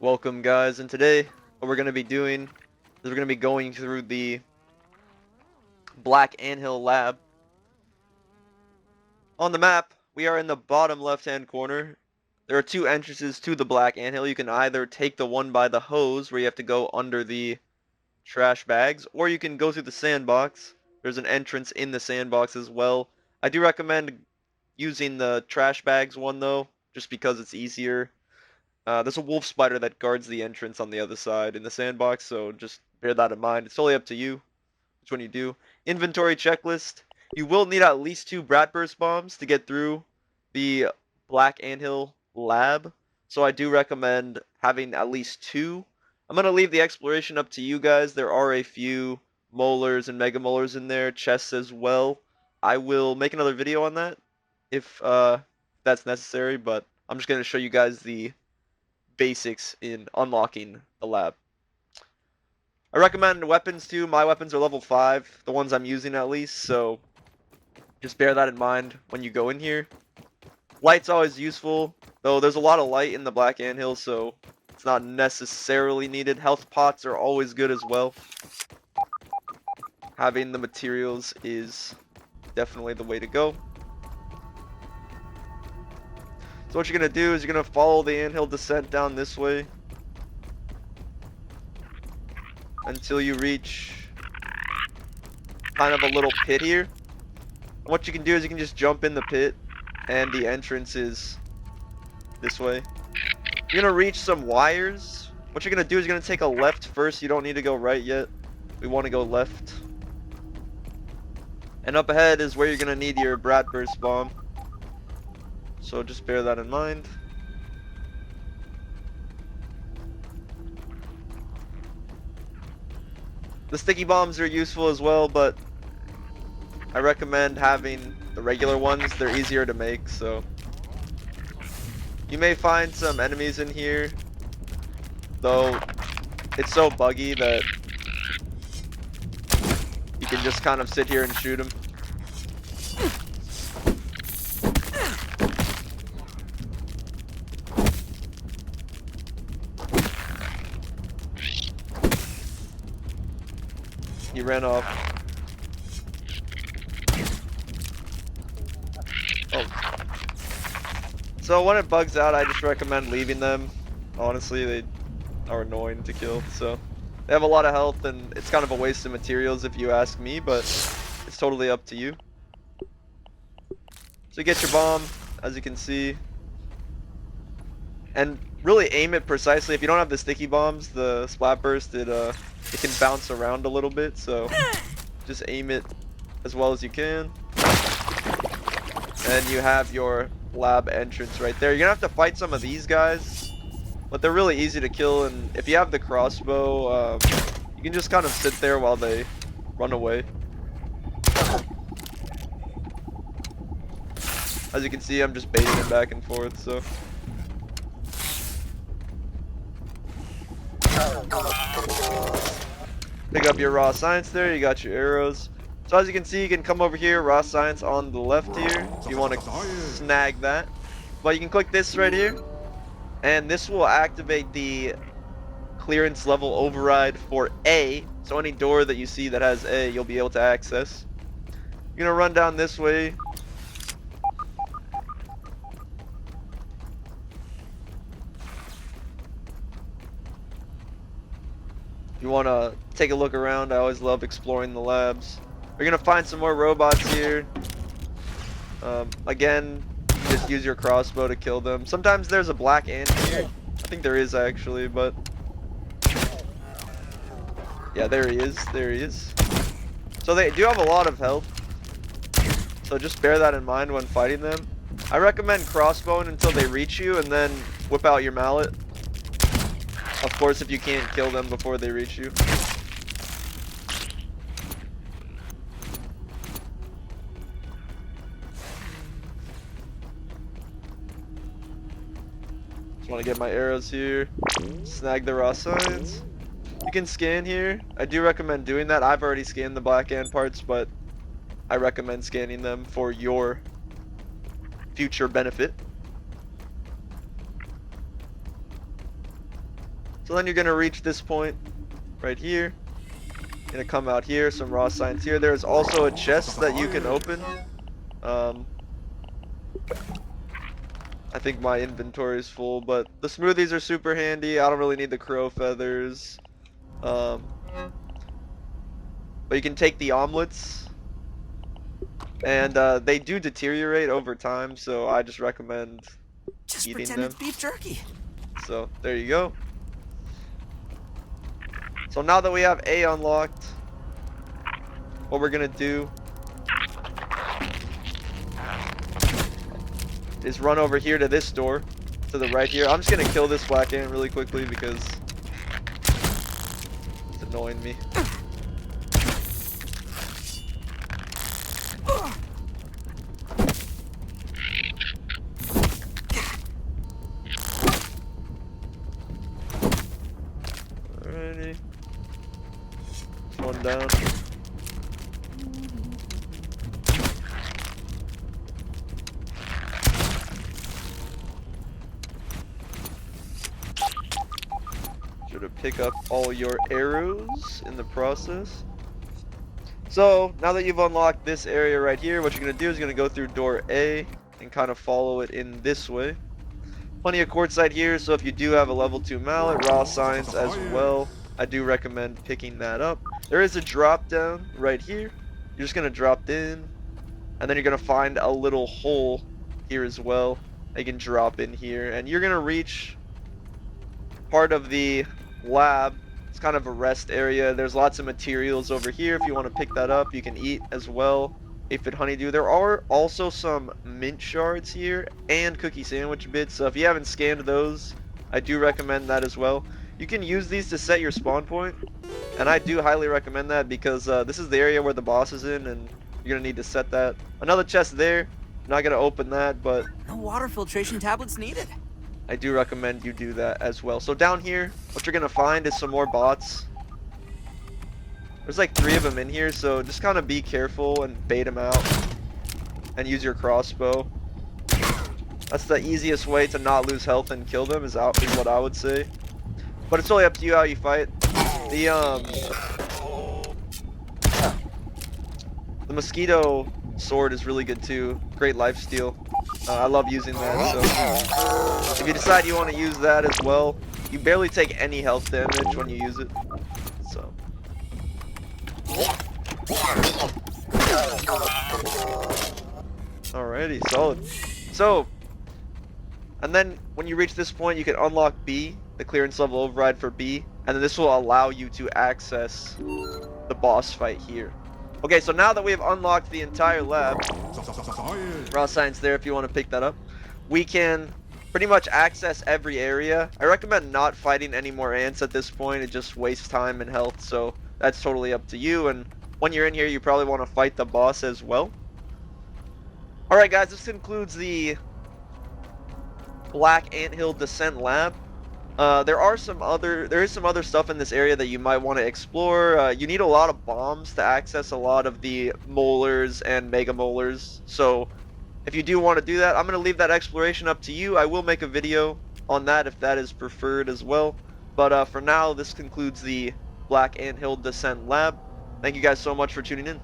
Welcome guys, and today what we're going to be doing is we're going to be going through the Black Anthill lab. On the map, we are in the bottom left hand corner. There are two entrances to the Black Anthill. You can either take the one by the hose where you have to go under the trash bags, or you can go through the sandbox. There's an entrance in the sandbox as well. I do recommend using the trash bags one though, just because it's easier. There's a wolf spider that guards the entrance on the other side in the sandbox, so just bear that in mind. It's totally up to you which one you do. Inventory checklist. You will need at least 2 Bratburst bombs to get through the Black Anthill lab, so I do recommend having at least 2. I'm going to leave the exploration up to you guys. There are a few molars and mega molars in there, chests as well. I will make another video on that if that's necessary, but I'm just going to show you guys the basics in unlocking the lab. I recommend weapons too. My weapons are level 5, the ones I'm using at least, so just bear that in mind when you go in here. Light's always useful, though there's a lot of light in the Black Anthill, so it's not necessarily needed. Health pots are always good as well. Having the materials is definitely the way to go. So what you're going to do is you're going to follow the anthill descent down this way until you reach kind of a little pit here. And what you can do is you can just jump in the pit, and the entrance is this way. You're going to reach some wires. What you're going to do is you're going to take a left first. You don't need to go right yet. We want to go left. And up ahead is where you're going to need your Bratburst bomb. So just bear that in mind. The sticky bombs are useful as well, but I recommend having the regular ones. They're easier to make, so. You may find some enemies in here, though it's so buggy that you can just kind of sit here and shoot them. He ran off. Oh. So when it bugs out, I just recommend leaving them. Honestly, they are annoying to kill. So they have a lot of health, and it's kind of a waste of materials if you ask me, but it's totally up to you. So you get your bomb, as you can see. And really aim it precisely. If you don't have the sticky bombs, the splat burst, it can bounce around a little bit, so just aim it as well as you can. And you have your lab entrance right there. You're gonna have to fight some of these guys, but they're really easy to kill, and if you have the crossbow, you can just kind of sit there while they run away. As you can see, I'm just baiting them back and forth, so. Pick up your raw science there, you got your arrows. So as you can see, you can come over here, raw science on the left here, if you want to snag that. But you can click this right here, and this will activate the clearance level override for A. So any door that you see that has A, you'll be able to access. You're gonna run down this way. If you want to take a look around, I always love exploring the labs. You're going to find some more robots here. Again, you just use your crossbow to kill them. Sometimes there's a black ant here. I think there is actually, but... yeah, there he is. There he is. So they do have a lot of health. So just bear that in mind when fighting them. I recommend crossbowing until they reach you, and then whip out your mallet. Of course, if you can't kill them before they reach you. Just want to get my arrows here. Snag the raw science. You can scan here. I do recommend doing that. I've already scanned the black ant parts, but I recommend scanning them for your future benefit. So then you're gonna reach this point right here. Gonna come out here, some raw science here. There's also a chest that you can open. I think my inventory is full, but the smoothies are super handy. I don't really need the crow feathers. But you can take the omelets, and they do deteriorate over time, so I just recommend Just eating pretend them. it's beef jerky. So there you go. So now that we have A unlocked, what we're gonna do is run over here to this door, to the right here. I'm just gonna kill this black ant really quickly because it's annoying me. Alrighty. One down. Sure to pick up all your arrows in the process. So now that you've unlocked this area right here, what you're gonna do is gonna go through door A and kind of follow it in this way. Plenty of quartzite here, so if you do have a level 2 mallet, raw science as well, I do recommend picking that up. There is a drop down right here. You're just gonna drop in, and then you're gonna find a little hole here as well. You can drop in here, and you're gonna reach part of the lab. It's kind of a rest area. There's lots of materials over here. If you want to pick that up, you can eat as well. Aphid honeydew. There are also some mint shards here and cookie sandwich bits. So if you haven't scanned those, I do recommend that as well. You can use these to set your spawn point, and I do highly recommend that because this is the area where the boss is in, and you're gonna need to set that. Another chest there. I'm not gonna open that, but No water filtration tablets needed. I do recommend you do that as well. So down here, what you're gonna find is some more bots. There's like 3 of them in here, so just kind of be careful and bait them out and use your crossbow. That's the easiest way to not lose health and kill them is what I would say. But it's totally up to you how you fight. The mosquito sword is really good too. Great lifesteal. I love using that. So if you decide you want to use that as well, you barely take any health damage when you use it. So. Alrighty, solid. So, and then when you reach this point, you can unlock B, the clearance level override for B, and then this will allow you to access the boss fight here. Okay, so now that we have unlocked the entire lab, raw science there if you want to pick that up, we can pretty much access every area. I recommend not fighting any more ants at this point. It just wastes time and health, so that's totally up to you. And when you're in here, you probably want to fight the boss as well. Alright guys, this concludes the Black Anthill Descent Lab. There is some other stuff in this area that you might want to explore. You need a lot of bombs to access a lot of the molars and mega molars. So if you do want to do that, I'm going to leave that exploration up to you. I will make a video on that if that is preferred as well. But for now, this concludes the Black Anthill Descent Lab. Thank you guys so much for tuning in.